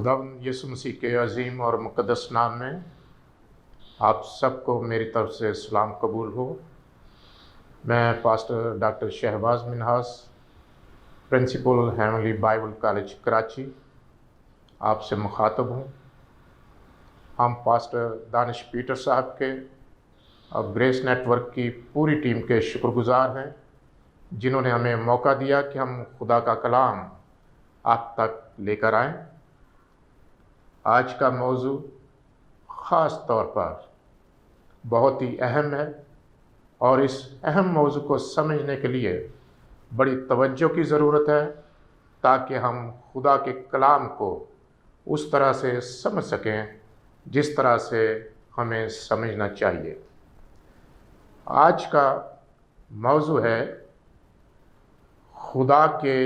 खुदावंद यीशु मसीह के अजीम और मुक़द्दस नाम में आप सबको मेरी तरफ से सलाम कबूल हो। मैं pastor doctor Shahbaz Minhas, principal heavenly Bible college Karachi, आपसे मुखातब हूँ। हम पास्टर दानिश पीटर साहब के और ग्रेस नेटवर्क की पूरी टीम के शुक्रगुजार हैं, जिन्होंने हमें मौका दिया कि हम खुदा का कलाम आप तक लेकर आएँ। आज का मौजू ख़ास तौर पर बहुत ही अहम है और इस अहम मौजू को समझने के लिए बड़ी तवज्जो की ज़रूरत है, ताकि हम खुदा के कलाम को उस तरह से समझ सकें जिस तरह से हमें समझना चाहिए। आज का मौजू है खुदा के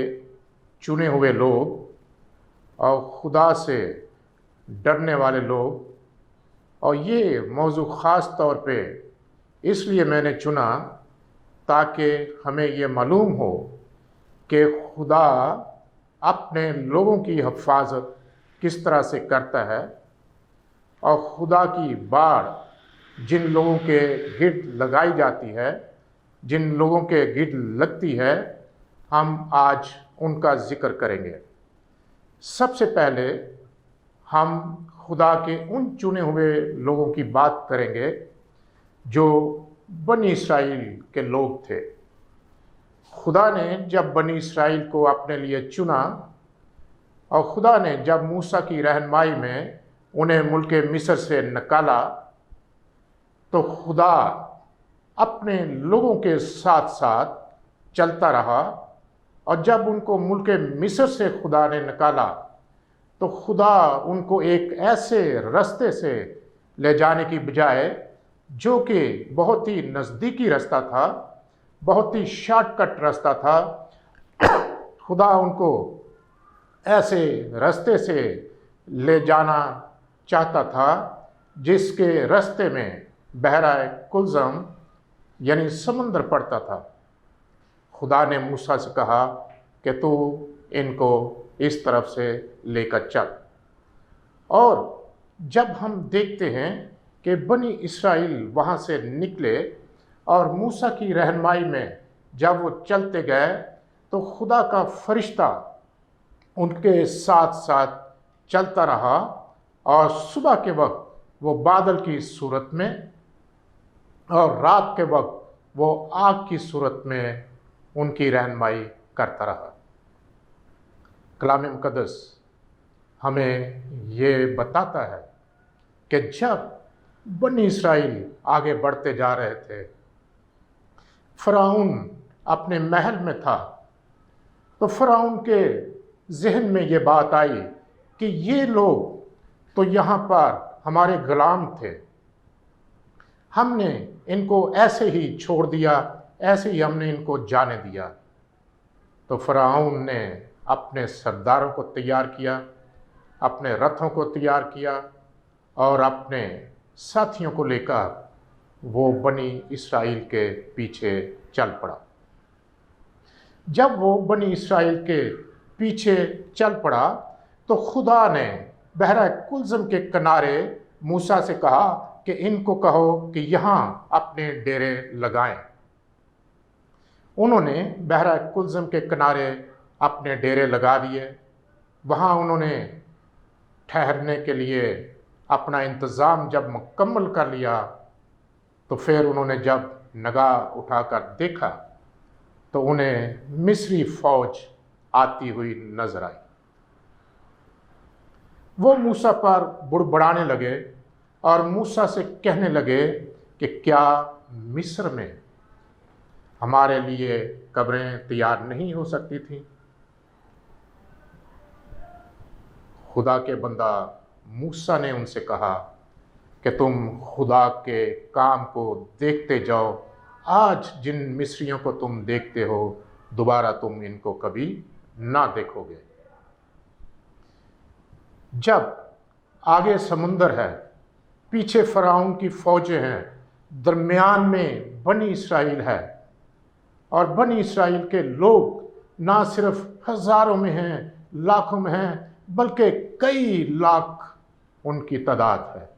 चुने हुए लोग और खुदा से डरने वाले लोग। और ये मौजू ख़ास तौर पे इसलिए मैंने चुना ताकि हमें ये मालूम हो कि खुदा अपने लोगों की हिफाजत किस तरह से करता है और खुदा की बाढ़ जिन लोगों के गिर्द लगाई जाती है, जिन लोगों के गिर्द लगती है, हम आज उनका ज़िक्र करेंगे। सबसे पहले हम खुदा के उन चुने हुए लोगों की बात करेंगे जो बनी इस्राएल के लोग थे। खुदा ने जब बनी इस्राएल को अपने लिए चुना और खुदा ने जब मूसा की रहनुमाई में उन्हें मुल्क मिस्र से निकाला, तो खुदा अपने लोगों के साथ साथ चलता रहा। और जब उनको मुल्क मिस्र से खुदा ने निकाला, तो खुदा उनको एक ऐसे रास्ते से ले जाने की बजाय, जो कि बहुत ही नज़दीकी रास्ता था, बहुत ही शॉर्टकट रास्ता था, खुदा उनको ऐसे रास्ते से ले जाना चाहता था जिसके रास्ते में बहरा कुलज़म यानी समुंदर पड़ता था। खुदा ने मूसा से कहा कि तू इनको इस तरफ से लेकर चल। और जब हम देखते हैं कि बनी इस्राएल वहाँ से निकले और मूसा की रहनुमाई में जब वो चलते गए, तो खुदा का फरिश्ता उनके साथ साथ चलता रहा और सुबह के वक्त वो बादल की सूरत में और रात के वक्त वो आग की सूरत में उनकी रहनुमाई करता रहा। कलाम मुक़द्दस हमें ये बताता है कि जब बनी इस्राएल आगे बढ़ते जा रहे थे, फ़िरौन अपने महल में था, तो फ़िरौन के जहन में ये बात आई कि ये लोग तो यहाँ पर हमारे गुलाम थे, हमने इनको ऐसे ही छोड़ दिया, ऐसे ही हमने इनको जाने दिया। तो फ़िरौन ने अपने सरदारों को तैयार किया, अपने रथों को तैयार किया और अपने साथियों को लेकर वो बनी इस्राएल के पीछे चल पड़ा। जब वो बनी इस्राएल के पीछे चल पड़ा, तो खुदा ने बहरा कुलज़म के किनारे मूसा से कहा कि इनको कहो कि यहाँ अपने डेरे लगाएं। उन्होंने बहरा कुलज़म के किनारे अपने डेरे लगा दिए। वहाँ उन्होंने ठहरने के लिए अपना इंतज़ाम जब मुकम्मल कर लिया, तो फिर उन्होंने जब निगाह उठाकर देखा, तो उन्हें मिस्री फ़ौज आती हुई नज़र आई। वो मूसा पर बुड़बड़ाने लगे और मूसा से कहने लगे कि क्या मिस्र में हमारे लिए कब्रें तैयार नहीं हो सकती थीं? खुदा के बंदा मूसा ने उनसे कहा कि तुम खुदा के काम को देखते जाओ। आज जिन मिस्रियों को तुम देखते हो, दोबारा तुम इनको कभी ना देखोगे। जब आगे समुंदर है, पीछे फ़िरौन की फ़ौजें हैं, दरमियान में बनी इस्राएल है, और बनी इस्राएल के लोग ना सिर्फ हज़ारों में हैं, लाखों में हैं, बल्कि कई लाख उनकी तादाद है,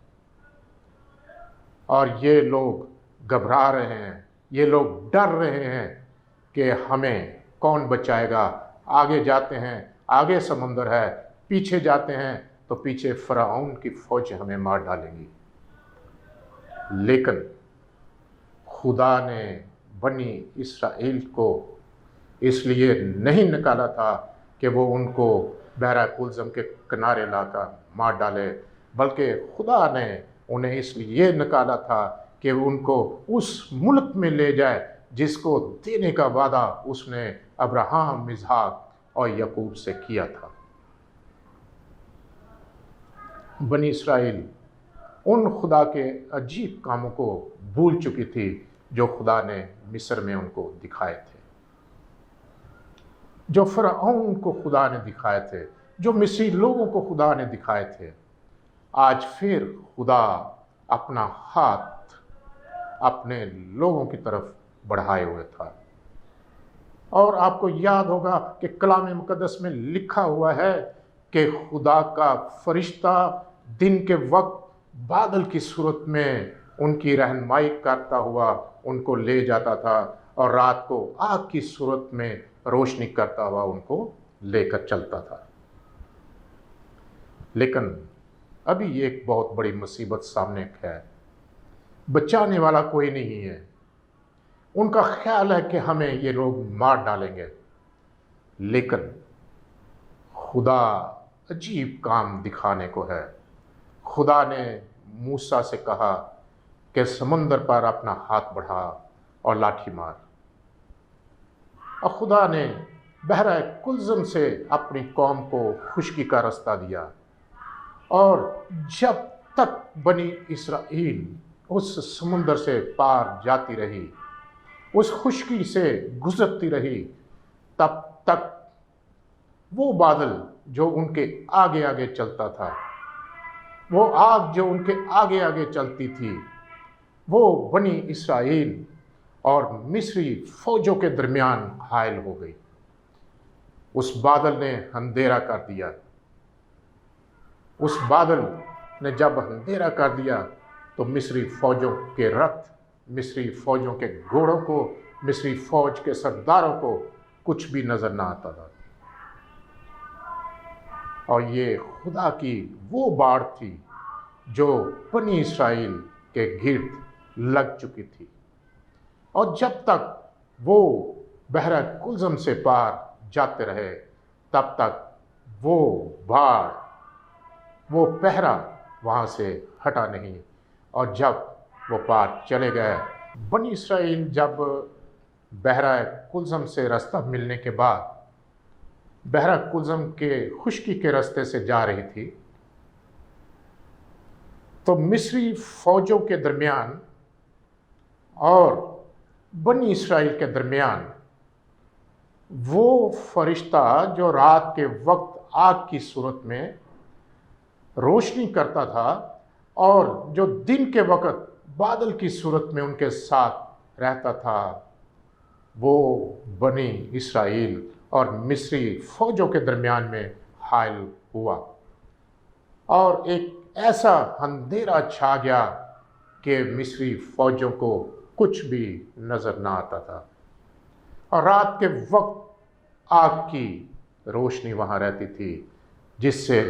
और ये लोग घबरा रहे हैं, ये लोग डर रहे हैं कि हमें कौन बचाएगा। आगे जाते हैं, आगे समुंदर है, पीछे जाते हैं तो पीछे फ़िरौन की फ़ौज हमें मार डालेंगी। लेकिन खुदा ने बनी इस्राएल को इसलिए नहीं निकाला था कि वो उनको बहरा कुलज़म के किनारे लाकर मार डाले, बल्कि खुदा ने उन्हें इसलिए निकाला था कि उनको उस मुल्क में ले जाए जिसको देने का वादा उसने अब्राहम, इसहाक और याकूब से किया था। बनी इस्राएल उन खुदा के अजीब कामों को भूल चुकी थी जो खुदा ने मिस्र में उनको दिखाए थे, जो फ़िरौन को खुदा ने दिखाए थे, जो मिस्री लोगों को खुदा ने दिखाए थे। आज फिर खुदा अपना हाथ अपने लोगों की तरफ बढ़ाए हुए था। और आपको याद होगा कि कलाम मुक़द्दस में लिखा हुआ है कि खुदा का फरिश्ता दिन के वक्त बादल की सूरत में उनकी रहनुमाई करता हुआ उनको ले जाता था, और रात को आग की सूरत में रोशनी करता हुआ उनको लेकर चलता था। लेकिन अभी एक बहुत बड़ी मुसीबत सामने है। बचाने वाला कोई नहीं है। उनका ख्याल है कि हमें ये लोग मार डालेंगे, लेकिन खुदा अजीब काम दिखाने को है। खुदा ने मूसा से कहा कि समुंदर पर अपना हाथ बढ़ा और लाठी मार, और खुदा ने बहरा कुलज़म से अपनी कौम को खुशकी का रास्ता दिया। और जब तक बनी इस्राएल उस समुंदर से पार जाती रही, उस खुशकी से गुजरती रही, तब तक वो बादल जो उनके आगे आगे चलता था, वो आग जो उनके आगे आगे चलती थी, वो बनी इस्राएल और मिस्री फौजों के दरमियान हायल हो गई। उस बादल ने अंधेरा कर दिया। उस बादल ने जब अंधेरा कर दिया तो मिस्री फौजों के रथ, मिस्री फौजों के घोड़ों को, मिस्री फौज के सरदारों को कुछ भी नजर ना आता था। और ये खुदा की वो बाढ़ थी जो बनी इस्राएल के गिर्द लग चुकी थी। और जब तक वो बहरा कुलज़म से पार जाते रहे, तब तक वो बाढ़, वो पहरा वहाँ से हटा नहीं। और जब वो पार चले गए, बनी इस्राएल जब बहरा कुलज़म से रास्ता मिलने के बाद बहरा कुलज़म के खुशकी के रास्ते से जा रही थी, तो मिस्री फौजों के दरमियान और बनी इस्राएल के दरमियान वो फरिश्ता जो रात के वक्त आग की सूरत में रोशनी करता था और जो दिन के वक्त बादल की सूरत में उनके साथ रहता था, वो बनी इस्राएल और मिस्री फौजों के दरमियान में हायल हुआ। और एक ऐसा अंधेरा छा गया कि मिस्री फौजों को कुछ भी नज़र ना आता था। और रात के वक्त आग की रोशनी वहाँ रहती थी, जिससे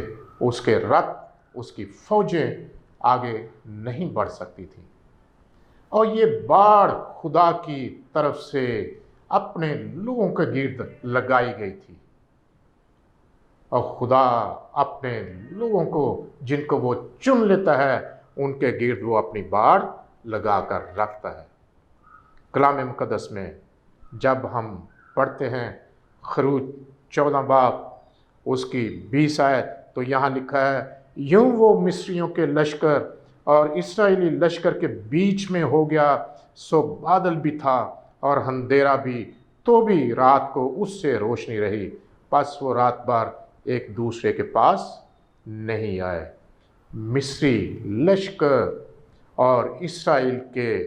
उसके रथ, उसकी फौजें आगे नहीं बढ़ सकती थी। और ये बाढ़ खुदा की तरफ से अपने लोगों के गिर्द लगाई गई थी। और खुदा अपने लोगों को, जिनको वो चुन लेता है, उनके गिर्द वो अपनी बाढ़ लगा कर रखता है। कलाम मुक़द्दस में जब हम पढ़ते हैं खरूज 14 बाब उसकी 20 आयत, तो यहाँ लिखा है, यूं वो मिस्रियों के लश्कर और इस्राएली लश्कर के बीच में हो गया, सो बादल भी था और अंधेरा भी, तो भी रात को उससे रोशनी रही, बस वो रात भर एक दूसरे के पास नहीं आए। मिस्री लश्कर और इस्राएल के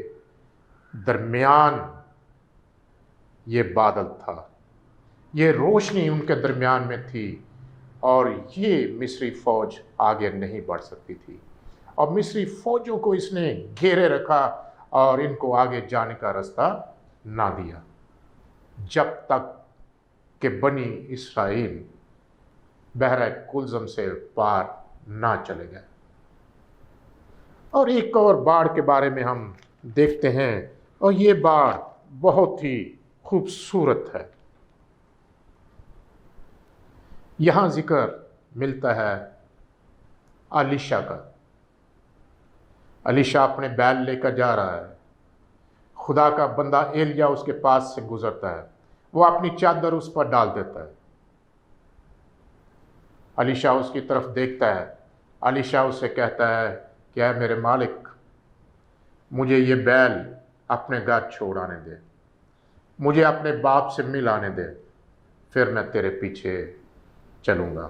दरमियान ये बादल था, ये रोशनी उनके दरमियान में थी, اور یہ مصری فوج آگے نہیں بڑھ سکتی تھی، اور مصری فوجوں کو اس نے گھیرے رکھا اور ان کو آگے جانے کا راستہ نہ دیا جب تک کہ بنی اسرائیل بحر کلزم سے پار نہ چلے گئے۔ اور ایک اور باڑ کے بارے میں ہم دیکھتے ہیں، اور یہ باڑ بہت ہی خوبصورت ہے۔ یہاں ذکر ملتا ہے الیشا کا۔ الیشا اپنے بیل لے کر جا رہا ہے، خدا کا بندہ ایلیا اس کے پاس سے گزرتا ہے، وہ اپنی چادر اس پر ڈال دیتا ہے۔ الیشا اس کی طرف دیکھتا ہے، الیشا اس سے کہتا ہے کہ اے میرے مالک، مجھے یہ بیل اپنے گھر چھوڑ آنے دے، مجھے اپنے باپ سے مل آنے دے، پھر میں تیرے پیچھے چلوں گا۔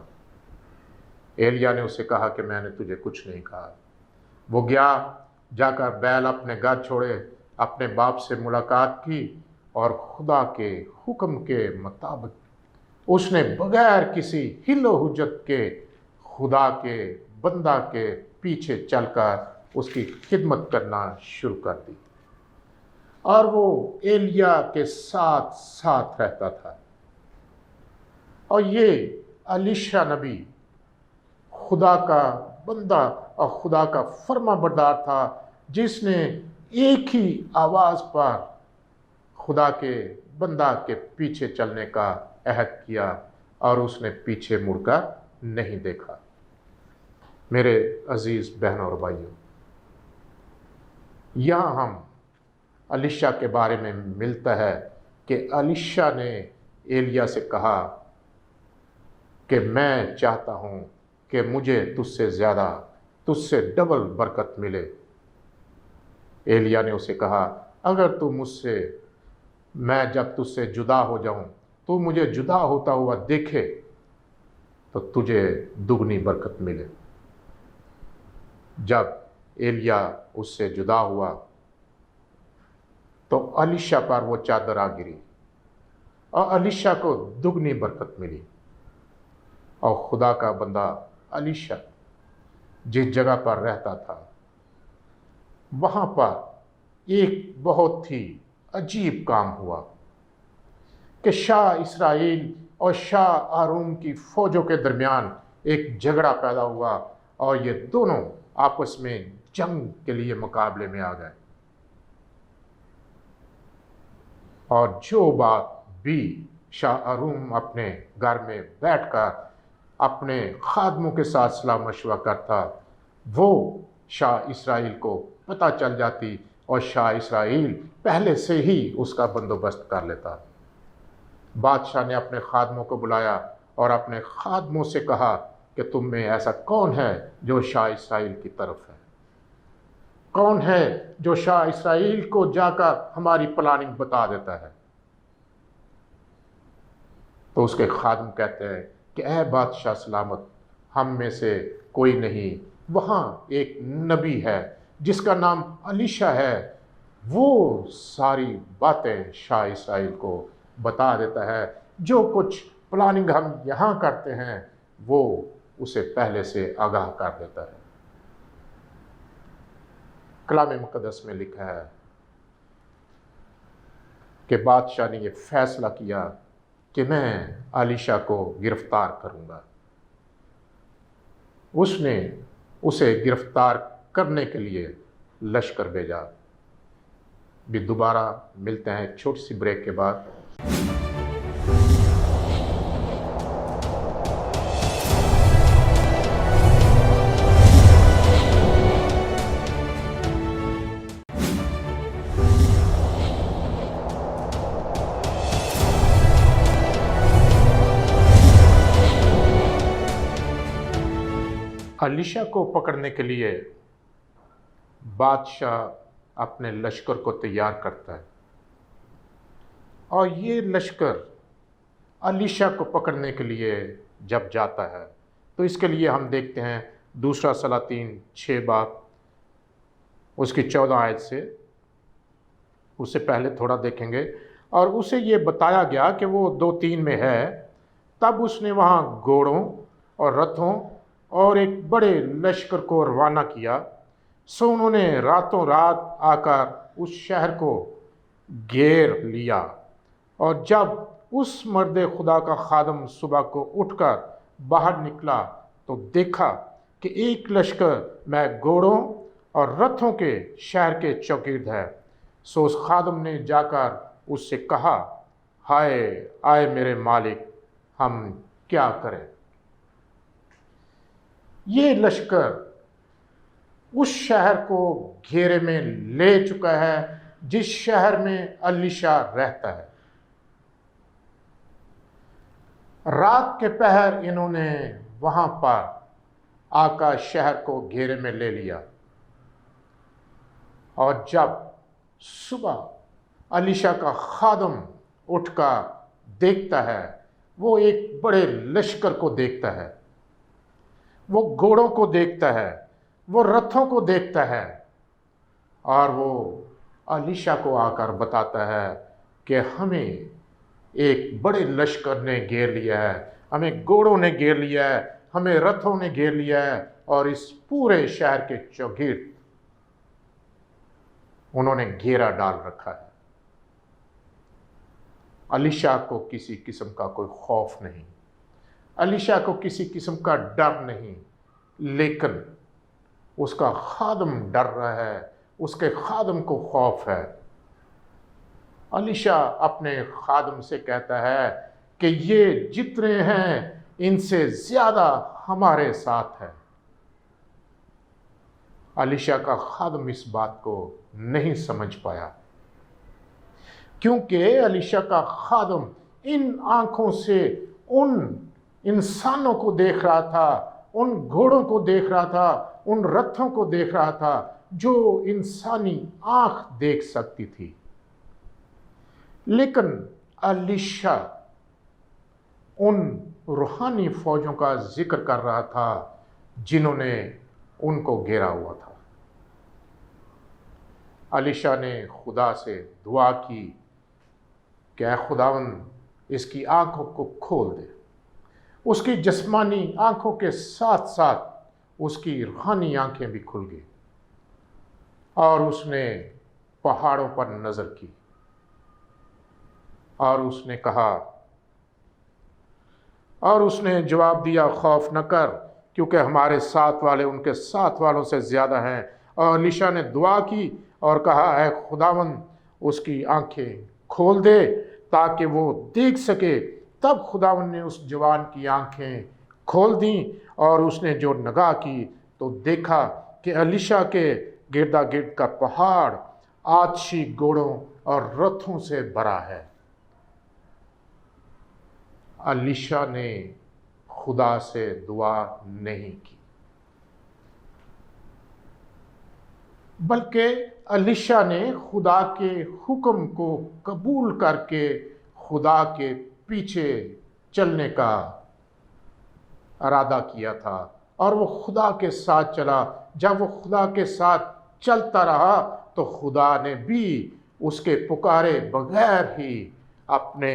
ایلیا نے اسے کہا کہ میں نے تجھے کچھ نہیں کہا۔ وہ گیا، جا کر بیل اپنے گھر چھوڑے، اپنے باپ سے ملاقات کی، اور خدا کے حکم کے مطابق اس نے بغیر کسی حل و حجت کے خدا کے بندہ کے پیچھے چل کر اس کی خدمت کرنا شروع کر دی، اور وہ ایلیا کے ساتھ ساتھ رہتا تھا۔ اور یہ الیشا نبی خدا کا بندہ اور خدا کا فرما بردار تھا، جس نے ایک ہی آواز پر خدا کے بندہ کے پیچھے چلنے کا عہد کیا، اور اس نے پیچھے مڑ کر نہیں دیکھا۔ میرے عزیز بہنوں اور بھائیوں، یہاں ہم الیشا کے بارے میں ملتا ہے کہ الیشا نے ایلیا سے کہا کہ میں چاہتا ہوں کہ مجھے تجھ سے زیادہ، تجھ سے ڈبل برکت ملے۔ ایلیا نے اسے کہا اگر تو مجھ سے، میں جب تجھ سے جدا ہو جاؤں، تو مجھے جدا ہوتا ہوا دیکھے تو تجھے دگنی برکت ملے۔ جب ایلیا اس سے جدا ہوا تو الیشا پر وہ چادر آ گری، اور الیشا کو دگنی برکت ملی۔ اور خدا کا بندہ الیشا جس جگہ پر رہتا تھا، وہاں پر ایک بہت ہی عجیب کام ہوا کہ شاہ اسرائیل اور شاہ آرون کی فوجوں کے درمیان ایک جھگڑا پیدا ہوا، اور یہ دونوں آپس میں جنگ کے لیے مقابلے میں آ گئے۔ اور جو بات بھی شاہ آرون اپنے گھر میں بیٹھ کر اپنے خادموں کے ساتھ صلاح مشورہ کرتا، وہ شاہ اسرائیل کو پتہ چل جاتی، اور شاہ اسرائیل پہلے سے ہی اس کا بندوبست کر لیتا۔ بادشاہ نے اپنے خادموں کو بلایا اور اپنے خادموں سے کہا کہ تم میں ایسا کون ہے جو شاہ اسرائیل کی طرف ہے؟ کون ہے جو شاہ اسرائیل کو جا کر ہماری پلاننگ بتا دیتا ہے؟ تو اس کے خادم کہتے ہیں کہ اے بادشاہ سلامت، ہم میں سے کوئی نہیں، وہاں ایک نبی ہے جس کا نام الیشا ہے، وہ ساری باتیں شاہ اسرائیل کو بتا دیتا ہے، جو کچھ پلاننگ ہم یہاں کرتے ہیں وہ اسے پہلے سے آگاہ کر دیتا ہے۔ کلام مقدس میں لکھا ہے کہ بادشاہ نے یہ فیصلہ کیا کہ میں الیشا کو گرفتار کروں گا۔ اس نے اسے گرفتار کرنے کے لیے لشکر بھیجا۔ بھی دوبارہ ملتے ہیں ایک چھوٹی سی بریک کے بعد۔ الیشا کو پکڑنے کے لیے بادشاہ اپنے لشکر کو تیار کرتا ہے، اور یہ لشکر الیشا کو پکڑنے کے لیے جب جاتا ہے تو اس کے لیے ہم دیکھتے ہیں دوسرا سلاطین 6 باب اس کی 14 آیت سے، اس سے پہلے تھوڑا دیکھیں گے۔ اور اسے یہ بتایا گیا کہ وہ 2-3 میں ہے، تب اس نے وہاں گھوڑوں اور رتھوں اور ایک بڑے لشکر کو روانہ کیا۔ سو انہوں نے راتوں رات آ کر اس شہر کو گھیر لیا، اور جب اس مرد خدا کا خادم صبح کو اٹھ کر باہر نکلا تو دیکھا کہ ایک لشکر میں گھوڑوں اور رتھوں کے شہر کے چوگرد ہے۔ سو اس خادم نے جا کر اس سے کہا، ہائے آئے میرے مالک، ہم کیا کریں؟ یہ لشکر اس شہر کو گھیرے میں لے چکا ہے جس شہر میں الیشا رہتا ہے۔ رات کے پہر انہوں نے وہاں پر آ کر شہر کو گھیرے میں لے لیا، اور جب صبح الیشا کا خادم اٹھ کر دیکھتا ہے، وہ ایک بڑے لشکر کو دیکھتا ہے، وہ گھوڑوں کو دیکھتا ہے، وہ رتھوں کو دیکھتا ہے، اور وہ الیشا کو آ کر بتاتا ہے کہ ہمیں ایک بڑے لشکر نے گھیر لیا ہے، ہمیں گھوڑوں نے گھیر لیا ہے، ہمیں رتھوں نے گھیر لیا ہے، اور اس پورے شہر کے چوگرد انہوں نے گھیرا ڈال رکھا ہے۔ الیشا کو کسی قسم کا کوئی خوف نہیں، الیشا کو کسی قسم کا ڈر نہیں، لیکن اس کا خادم ڈر رہا ہے، اس کے خادم کو خوف ہے۔ الیشا اپنے خادم سے کہتا ہے کہ یہ جتنے ہیں ان سے زیادہ ہمارے ساتھ ہے۔ الیشا کا خادم اس بات کو نہیں سمجھ پایا، کیونکہ الیشا کا خادم ان آنکھوں سے ان انسانوں کو دیکھ رہا تھا، ان گھوڑوں کو دیکھ رہا تھا، ان رتھوں کو دیکھ رہا تھا جو انسانی آنکھ دیکھ سکتی تھی، لیکن الیشا ان روحانی فوجوں کا ذکر کر رہا تھا جنہوں نے ان کو گھیرا ہوا تھا۔ الیشا نے خدا سے دعا کی کہ اے خداوند اس کی آنکھوں کو کھول دے، اس کی جسمانی آنکھوں کے ساتھ ساتھ اس کی روحانی آنکھیں بھی کھل گئی، اور اس نے پہاڑوں پر نظر کی، اور اس نے کہا، اور اس نے جواب دیا، خوف نہ کر، کیونکہ ہمارے ساتھ والے ان کے ساتھ والوں سے زیادہ ہیں۔ اور الیشا نے دعا کی اور کہا، اے خداوند اس کی آنکھیں کھول دے تاکہ وہ دیکھ سکے۔ تب خداوند نے اس جوان کی آنکھیں کھول دیں، اور اس نے جو نگاہ کی تو دیکھا کہ الیشا کے گردا گرد کا پہاڑ آتشی گھوڑوں اور رتھوں سے بھرا ہے۔ الیشا نے خدا سے دعا نہیں کی، بلکہ الیشا نے خدا کے حکم کو قبول کر کے خدا کے پیچھے چلنے کا ارادہ کیا تھا، اور وہ خدا کے ساتھ چلا۔ جب وہ خدا کے ساتھ چلتا رہا تو خدا نے بھی اس کے پکارے بغیر ہی اپنے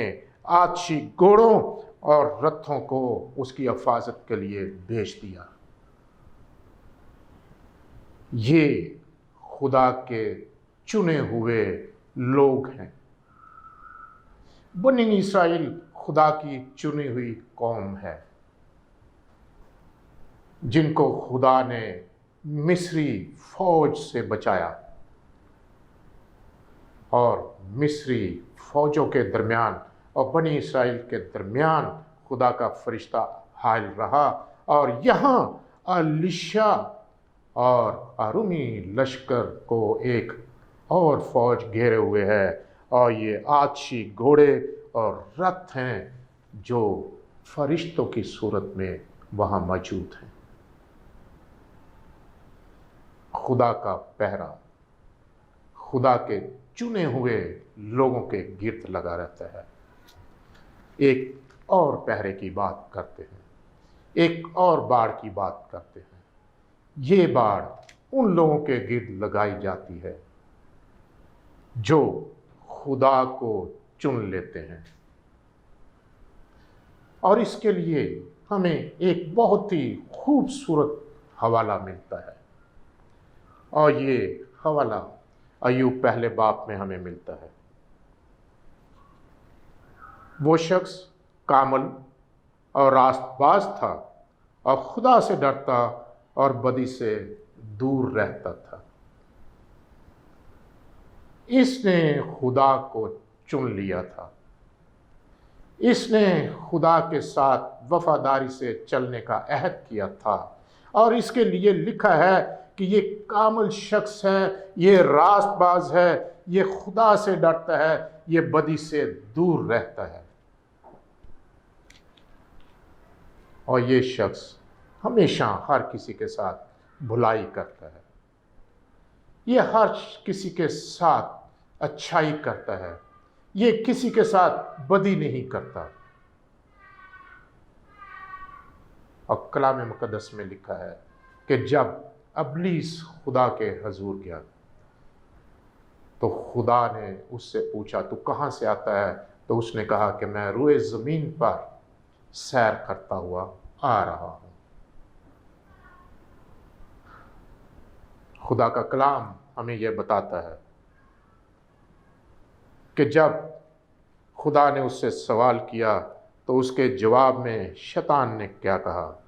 آتشی گھوڑوں اور رتھوں کو اس کی حفاظت کے لیے بھیج دیا۔ یہ خدا کے چنے ہوئے لوگ ہیں۔ بنی اسرائیل خدا کی چنی ہوئی قوم ہے، جن کو خدا نے مصری فوج سے بچایا، اور مصری فوجوں کے درمیان اور بنی اسرائیل کے درمیان خدا کا فرشتہ حائل رہا، اور یہاں الیشا اور ارمی لشکر کو ایک اور فوج گھیرے ہوئے ہے، اور یہ آتشی گھوڑے اور رتھ ہیں جو فرشتوں کی صورت میں وہاں موجود ہیں۔ خدا کا پہرا خدا کے چنے ہوئے لوگوں کے گرد لگا رہتا ہے۔ ایک اور پہرے کی بات کرتے ہیں، ایک اور باڑ کی بات کرتے ہیں۔ یہ باڑ ان لوگوں کے گرد لگائی جاتی ہے جو خدا کو چن لیتے ہیں، اور اس کے لیے हमें एक बहुत ही खूबसूरत हवाला मिलता है, और ये हवाला अय्यूब पहले बाब में हमें मिलता है। वो शख्स कामल और रास्तबाज था और खुदा से डरता और बदी से दूर रहता था। इसने खुदा को चुन लिया था, इसने खुदा के साथ वफादारी से चलने का अहद किया था, और इसके लिए लिखा है कि ये कामल शख्स है, ये रास्तबाज है, ये खुदा से डरता है, ये बदी से दूर रहता है। और ये शख्स हमेशा हर किसी के साथ भलाई करता है, ये हर किसी के साथ अच्छाई करता है, ये किसी के साथ बदी नहीं करता। और कलाम मुकद्दस में लिखा है कि जब अबलीस खुदा के हजूर गया तो खुदा ने उससे पूछा, तू कहाँ से आता है? तो उसने कहा कि मैं रूए ज़मीन पर सैर करता हुआ आ रहा हूँ। खुदा का कलाम हमें यह बताता है कि जब खुदा ने उससे सवाल किया तो उसके जवाब में शैतान ने क्या कहा?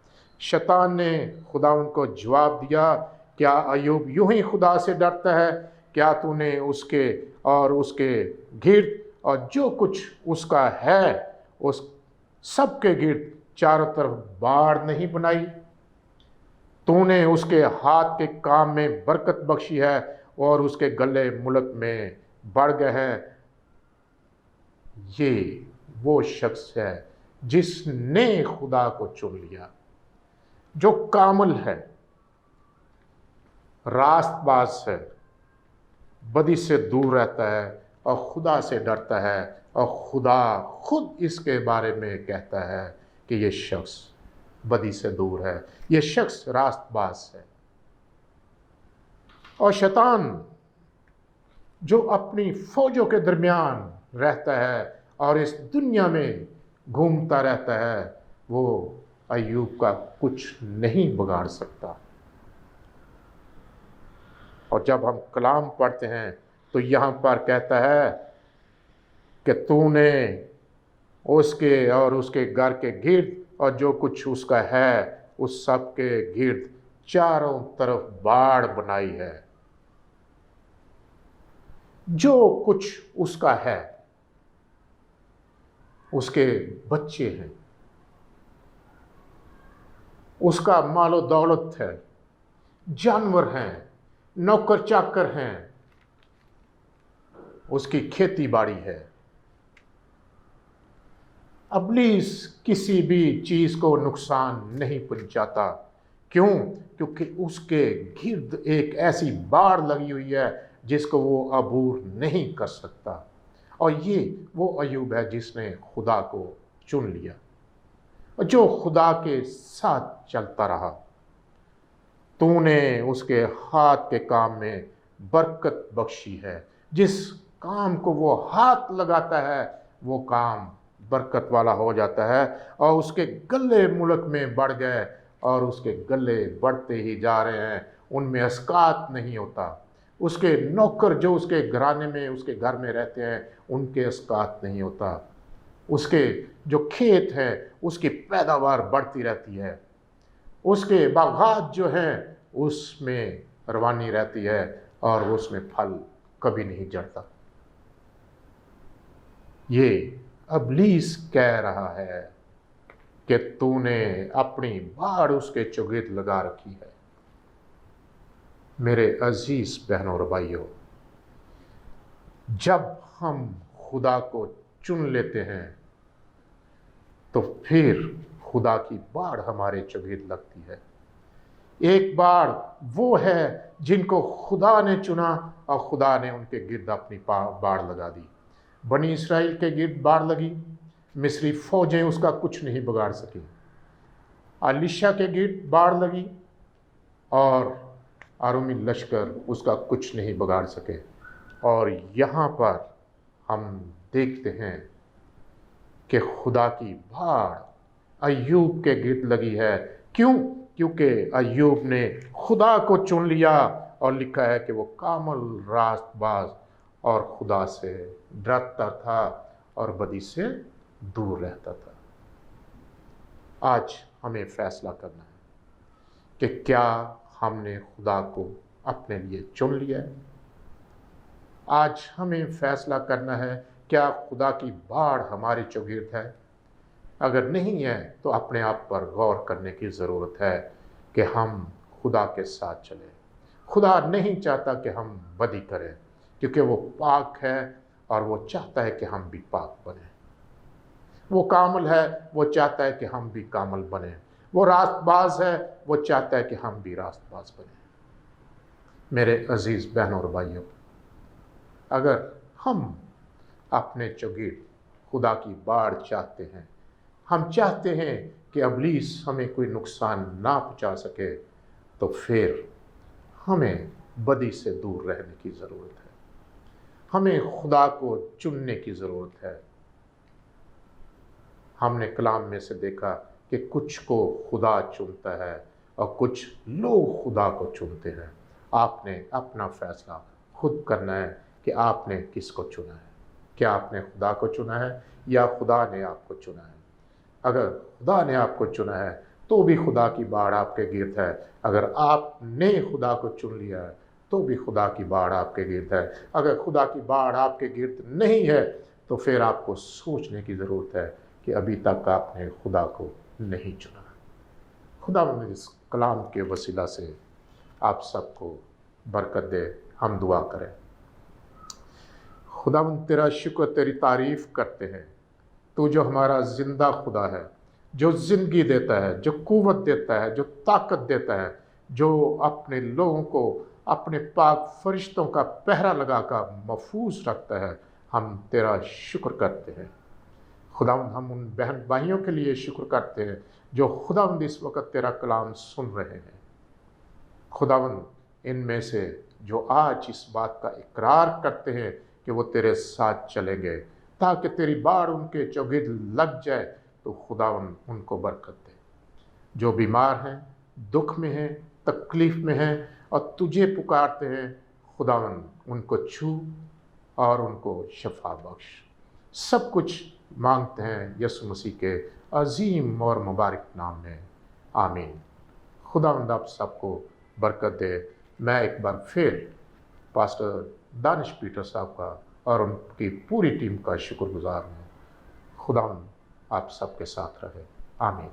शैतान ने खुदावंद को जवाब दिया, क्या अय्यूब यूं ही खुदा से डरता है? क्या तूने उसके और उसके गिर्द और जो कुछ उसका है उस सब के गिर्द चारों तरफ बाड़ नहीं बनाई? तूने उसके हाथ के काम में बरकत बख्शी है और उसके गले मुल्क में बढ़ गए हैं। ये वो शख्स है जिसने खुदा को चुन लिया, जो कामल है, रास्तबाज है, बदी से दूर रहता है और खुदा से डरता है, और खुदा खुद इसके बारे में कहता है कि ये शख्स बदी से दूर है, ये शख्स रास्तबाज है। और शैतान जो अपनी फौजों के दरमियान रहता है और इस दुनिया में घूमता रहता है, वो अय्यूब का कुछ नहीं बिगाड़ सकता। और जब हम कलाम पढ़ते हैं तो यहाँ पर कहता है कि तूने उसके और उसके घर के गिर्द और जो कुछ उसका है उस सब के गिर्द चारों तरफ बाड़ बनाई है। जो कुछ उसका है, उसके बच्चे हैं, उसका मालो दौलत है, जानवर हैं, नौकर चाकर हैं, उसकी खेती बाड़ी है। अबलीस किसी भी चीज को नुकसान नहीं पहुंचाता। क्यों? क्योंकि उसके गिर्द एक ऐसी बाड़ लगी हुई है जिसको वो अबूर नहीं कर सकता। और ये वो अय्यूब है जिसने खुदा को चुन लिया और जो खुदा के साथ चलता रहा। तूने उसके हाथ के काम में बरकत बख्शी है। जिस काम को वो हाथ लगाता है वो काम बरकत वाला हो जाता है। और उसके गले मुल्क में बढ़ गए और उसके गले बढ़ते ही जा रहे हैं, उनमें अस्कात नहीं होता। उसके नौकर जो उसके घराने में उसके घर में रहते हैं उनके अस्कात नहीं होता। उसके जो खेत हैं उसकी पैदावार बढ़ती रहती है। उसके बागात जो हैं उसमें रवानी रहती है और उसमें फल कभी नहीं झड़ता। ये अबलीस कह रहा है कि तूने अपनी बाड़ उसके चौगिर्द लगा रखी है। मेरे अजीज बहनों और भाइयों, जब हम खुदा को चुन लेते हैं तो फिर खुदा की बाड़ हमारे चौगिर्द लगती है। एक बाड़ वो है जिनको खुदा ने चुना और खुदा ने उनके गिर्द अपनी बाड़ लगा दी। बनी इसराइल के गिर्द बाड़ लगी, मिस्री फौजें उसका कुछ नहीं बिगाड़ सकी। अलीशा के गिर्द बाड़ लगी और आरोमी लश्कर उसका कुछ नहीं बिगाड़ सके। और यहाँ पर हम देखते हैं कि खुदा की बाड़ अय्यूब के गिर्द लगी है। क्यों? क्योंकि अय्यूब ने खुदा को चुन लिया, और लिखा है कि वो कामल रास्तबाज और खुदा से डरता था और बदी से दूर रहता था। आज हमें फैसला करना है कि क्या हमने खुदा को अपने लिए चुन लिया है। आज हमें फैसला करना है, क्या खुदा की बाढ़ हमारे चौगिर्द है। अगर नहीं है तो अपने आप पर गौर करने की ज़रूरत है कि हम खुदा के साथ चलें। खुदा नहीं चाहता कि हम बदी करें, क्योंकि वो पाक है और वो चाहता है कि हम भी पाक बने। वो कामल है, वो चाहता है कि हम भी कामल बने। वो रास्तबाज है, वो चाहता है कि हम भी रास्तबाज बने। मेरे अजीज़ बहनों और भाइयों, अगर हम अपने चौगिर्द खुदा की बाढ़ चाहते हैं, हम चाहते हैं कि इब्लीस हमें कोई नुकसान ना पहुंचा सके, तो फिर हमें बदी से दूर रहने की ज़रूरत है। हमें खुदा को चुनने की ज़रूरत है। हमने कलाम में से देखा कि कुछ को खुदा चुनता है और कुछ लोग खुदा को चुनते हैं। आपने अपना फैसला खुद करना है कि आपने किसको चुना है। क्या आपने खुदा को चुना है या खुदा ने आपको चुना है? अगर खुदा ने आपको चुना है तो भी खुदा की बाढ़ आपके गिर्द है। अगर आपने खुदा को चुन लिया है तो भी खुदा की बाढ़ आपके गिर्द है। अगर खुदा की बाढ़ आपके गिर्द नहीं है तो फिर आपको सोचने की ज़रूरत है कि अभी तक आपने खुदा को नहीं चुना। खुदा इस कलाम के वसीला से आप सबको बरकत दे। हम दुआ करें। खुदा तेरा शुक्र, तेरी तारीफ़ करते हैं। तू जो हमारा ज़िंदा खुदा है, जो ज़िंदगी देता है, जो कुव्वत देता है, जो ताकत देता है, जो अपने लोगों को अपने पाक फरिश्तों का पहरा लगाकर महफूज रखता है, हम तेरा शुक्र करते हैं। खुदावंद हम उन बहन भाइयों के लिए शुक्र करते हैं जो खुदावंद इस वक्त तेरा कलाम सुन रहे हैं। खुदावंद इनमें से जो आज इस बात का इकरार करते हैं कि वो तेरे साथ चलेंगे ताकि तेरी बाढ़ उनके चौगिर्द लग जाए, तो खुदावंद उनको बरकत दे। जो बीमार हैं, दुख में हैं, तकलीफ़ में हैं और तुझे पुकारते हैं, खुदावंद उनको छू और उनको शफा बख्श। सब कुछ मांगते हैं यीशु मसीह के अजीम और मुबारक नाम में, आमीन। खुदावंद आप सबको बरकत दे। मैं एक बार फिर पास्टर दानिश पीटर साहब का और उनकी पूरी टीम का शुक्रगुजार हूँ। खुदावंद आप सबके साथ रहे, आमीन।